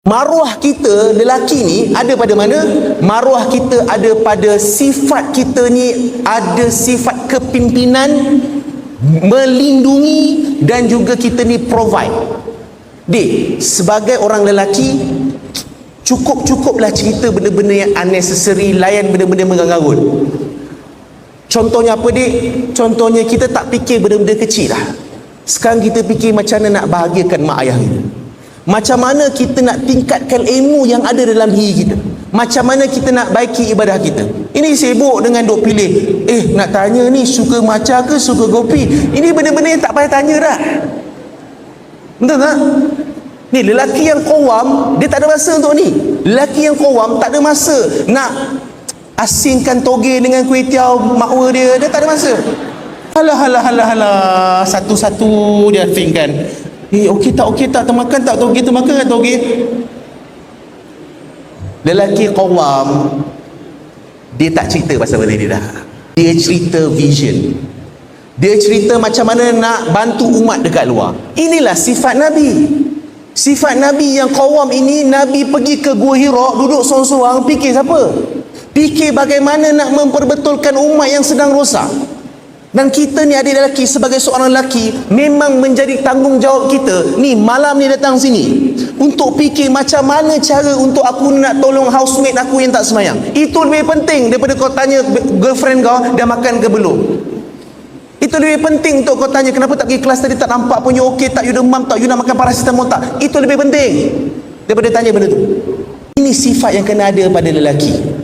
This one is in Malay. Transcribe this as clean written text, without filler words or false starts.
Maruah kita lelaki ni ada pada mana? Maruah kita ada pada sifat kita ni, ada sifat kepimpinan, melindungi, dan juga kita ni provide. Sebagai orang lelaki, cukuplah cerita benda-benda yang unnecessary, layan benda-benda menggarut. Contohnya apa Contohnya kita tak fikir benda-benda kecil lah. Sekarang kita fikir macam mana nak bahagiakan mak ayah kita, macam mana kita nak tingkatkan ilmu yang ada dalam diri kita, macam mana kita nak baiki ibadah kita. Ini sibuk dengan duk pilih, nak tanya ni suka matcha ke suka kopi. Ini benda-benda yang tak payah tanya dah. Betul tak? Ni lelaki yang qawam, dia tak ada masa untuk ni. Lelaki yang qawam tak ada masa nak asingkan toge dengan kuih tiaw makwa dia tak ada masa. Halah, satu-satu dia asingkan. Okey tak termakan tak toge, termakan tak toge. Lelaki qawam, dia tak cerita pasal benda ni dah. Dia cerita vision. Dia cerita macam mana nak bantu umat dekat luar. Inilah sifat Nabi. Sifat Nabi yang qawam ini. Nabi pergi ke Gua Hira, duduk sorang-sorang, fikir siapa? Fikir bagaimana nak memperbetulkan umat yang sedang rosak. Dan kita ni adik lelaki, sebagai seorang lelaki, memang menjadi tanggungjawab kita ni malam ni datang sini untuk fikir macam mana cara untuk aku nak tolong housemate aku yang tak semayang. Itu lebih penting daripada kau tanya girlfriend kau dah makan ke belum. Itu lebih penting untuk kau tanya kenapa tak pergi kelas tadi, tak nampak punya okey tak, you demam tak, you nak makan paracetamol tak. Itu lebih penting daripada tanya benda tu. Ini sifat yang kena ada pada lelaki.